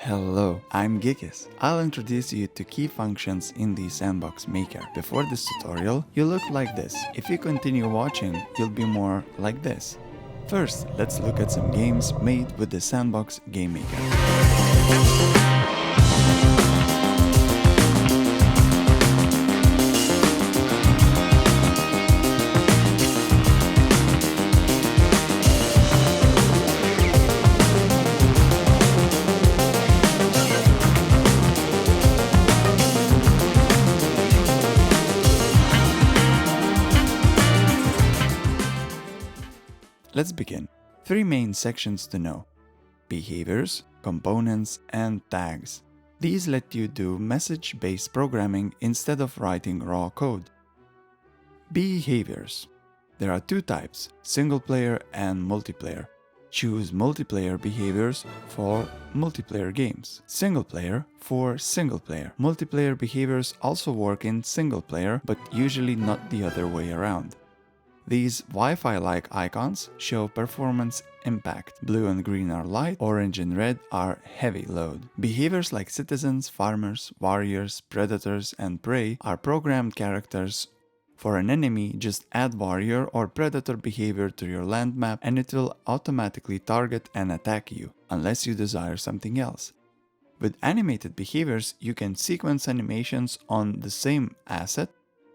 Hello, I'm Gigis. I'll introduce you to key functions in the Sandbox Maker. Before this tutorial, you look like this. If you continue watching, you'll be more like this. First, let's look at some games made with the Sandbox Game Maker. Let's begin. Three main sections to know: behaviors, components, and tags. These let you do message-based programming instead of writing raw code. Behaviors. There are two types, single-player and multiplayer. Choose multiplayer behaviors for multiplayer games, single-player for single-player. Multiplayer behaviors also work in single-player, but usually not the other way around. These Wi-Fi-like icons show performance impact. Blue and green are light, orange and red are heavy load. Behaviors like citizens, farmers, warriors, predators, and prey are programmed characters. For an enemy, just add warrior or predator behavior to your land map and it will automatically target and attack you, unless you desire something else. With animated behaviors, you can sequence animations on the same asset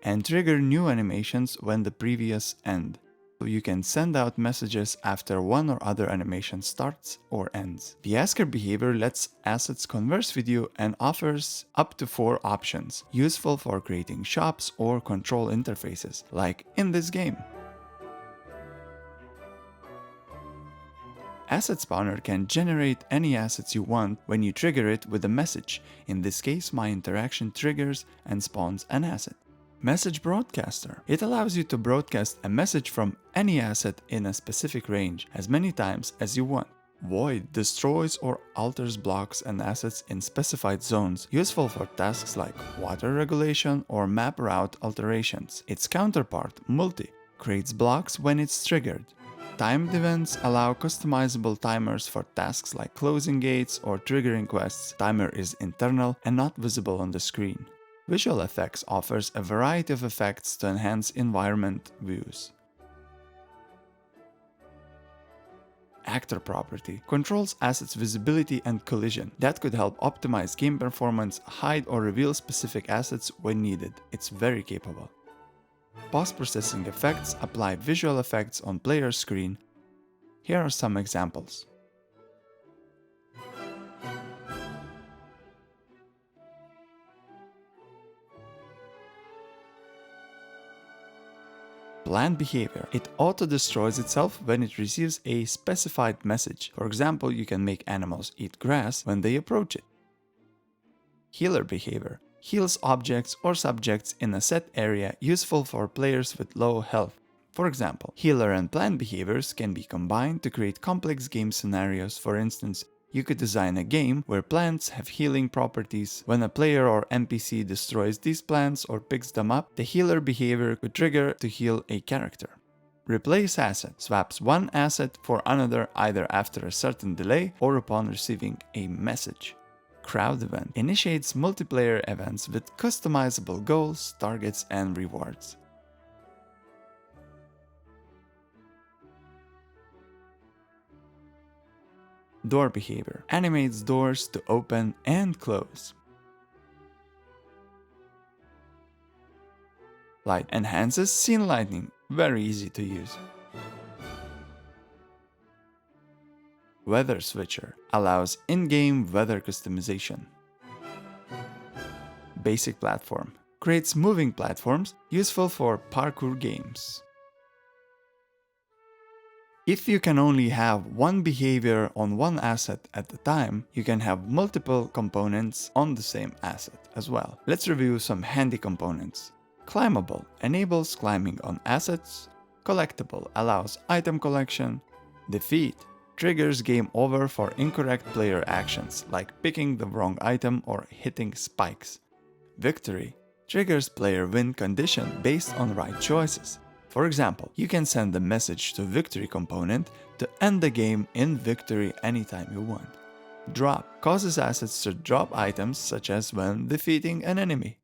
and trigger new animations when the previous end. So you can send out messages after one or other animation starts or ends. The asker behavior lets assets converse with you and offers up to 4 options, useful for creating shops or control interfaces, like in this game. Asset spawner can generate any assets you want when you trigger it with a message. In this case, my interaction triggers and spawns an asset. Message broadcaster. It allows you to broadcast a message from any asset in a specific range as many times as you want. Void destroys or alters blocks and assets in specified zones, useful for tasks like water regulation or map route alterations. Its counterpart, multi, creates blocks when it's triggered. Timed events allow customizable timers for tasks like closing gates or triggering quests. Timer is internal and not visible on the screen. Visual effects offers a variety of effects to enhance environment views. Actor property controls assets visibility and collision. That could help optimize game performance, hide or reveal specific assets when needed. It's very capable. Post-processing effects apply visual effects on player's screen. Here are some examples. Plant behavior. It auto-destroys itself when it receives a specified message. For example, you can make animals eat grass when they approach it. Healer behavior. Heals objects or subjects in a set area, useful for players with low health. For example, healer and plant behaviors can be combined to create complex game scenarios. For instance, you could design a game where plants have healing properties. When a player or NPC destroys these plants or picks them up, the healer behavior could trigger to heal a character. Replace asset. Swaps one asset for another either after a certain delay or upon receiving a message. Crowd event. Initiates multiplayer events with customizable goals, targets, and rewards. Door behavior. Animates doors to open and close. Light. Enhances scene lighting. Very easy to use. Weather switcher. Allows in-game weather customization. Basic platform. Creates moving platforms, useful for parkour games. If you can only have one behavior on one asset at a time, you can have multiple components on the same asset as well. Let's review some handy components. Climbable enables climbing on assets. Collectible allows item collection. Defeat triggers game over for incorrect player actions like picking the wrong item or hitting spikes. Victory triggers player win condition based on right choices. For example, you can send a message to victory component to end the game in victory anytime you want. Drop causes assets to drop items such as when defeating an enemy.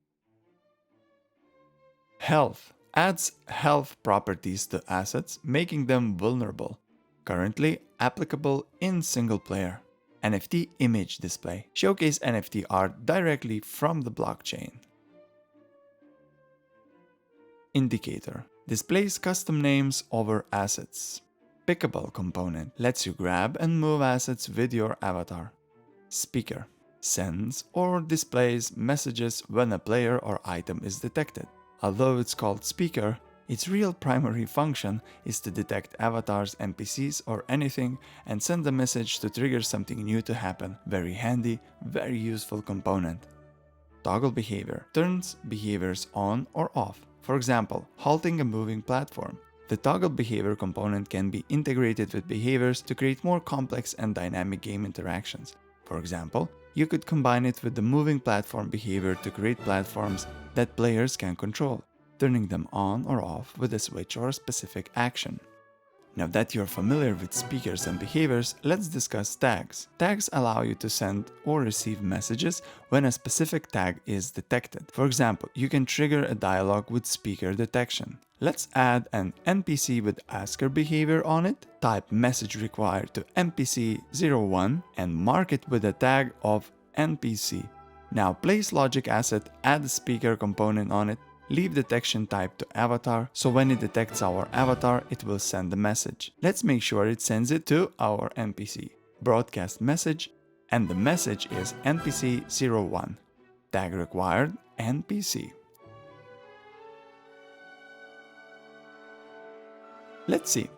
Health adds health properties to assets, making them vulnerable. Currently applicable in single player. NFT image display showcase NFT art directly from the blockchain. Indicator displays custom names over assets. Pickable component lets you grab and move assets with your avatar. Speaker sends or displays messages when a player or item is detected. Although it's called speaker, its real primary function is to detect avatars, NPCs, or anything and send a message to trigger something new to happen. Very handy, very useful component. Toggle behavior turns behaviors on or off. For example, halting a moving platform. The toggle behavior component can be integrated with behaviors to create more complex and dynamic game interactions. For example, you could combine it with the moving platform behavior to create platforms that players can control, turning them on or off with a switch or a specific action. Now that you're familiar with speakers and behaviors, let's discuss tags. Tags allow you to send or receive messages when a specific tag is detected. For example, you can trigger a dialogue with speaker detection. Let's add an NPC with asker behavior on it, type message required to NPC01 and mark it with a tag of NPC. Now place logic asset, add a speaker component on it, leave detection type to avatar, so when it detects our avatar, it will send the message. Let's make sure it sends it to our NPC. Broadcast message, and the message is NPC01. Tag required, NPC. Let's see.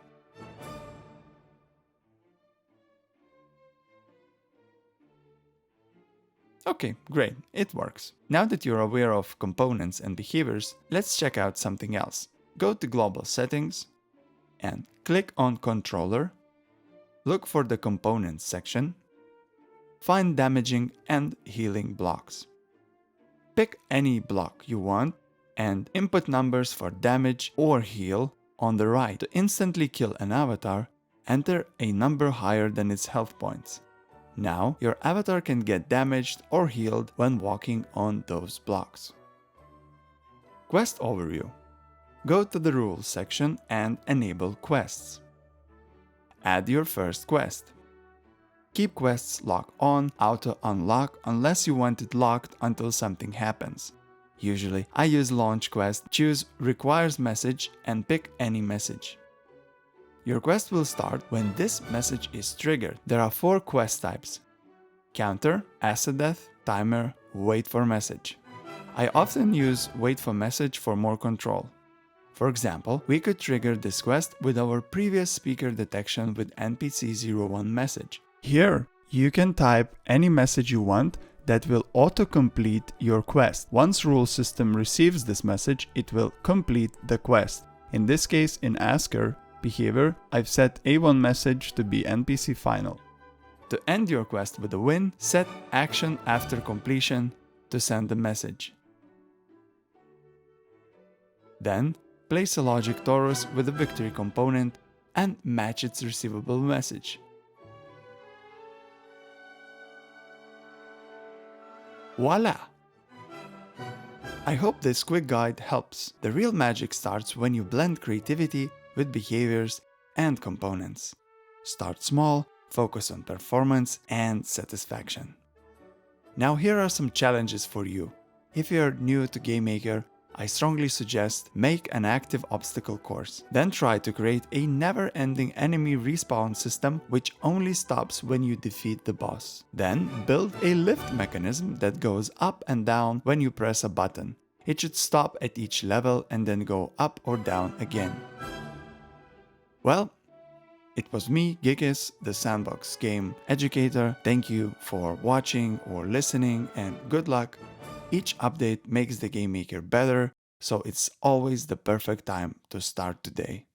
Okay, great, it works. Now that you're aware of components and behaviors, let's check out something else. Go to Global Settings and click on Controller. Look for the Components section. Find Damaging and Healing blocks. Pick any block you want and input numbers for damage or heal on the right. To instantly kill an avatar, enter a number higher than its health points. Now, your avatar can get damaged or healed when walking on those blocks. Quest Overview. Go to the Rules section and enable quests. Add your first quest. Keep quests locked on, auto unlock unless you want it locked until something happens. Usually, I use Launch Quest, choose Requires Message and pick any message. Your quest will start when this message is triggered. There are 4 quest types: Counter, Asset Death, Timer, Wait for Message. I often use Wait for Message for more control. For example, we could trigger this quest with our previous speaker detection with NPC01 message. Here, you can type any message you want that will auto-complete your quest. Once Rule System receives this message, it will complete the quest. In this case, in Asker behavior, I've set A1 message to be NPC final. To end your quest with a win, set action after completion to send the message. Then, place a logic torus with a victory component and match its receivable message. Voila! I hope this quick guide helps. The real magic starts when you blend creativity with behaviors and components. Start small, focus on performance and satisfaction. Now here are some challenges for you. If you're new to GameMaker, I strongly suggest make an active obstacle course. Then try to create a never-ending enemy respawn system which only stops when you defeat the boss. Then build a lift mechanism that goes up and down when you press a button. It should stop at each level and then go up or down again. Well, it was me, Gigis, the Sandbox Game educator. Thank you for watching or listening and good luck. Each update makes the GameMaker better, so it's always the perfect time to start today.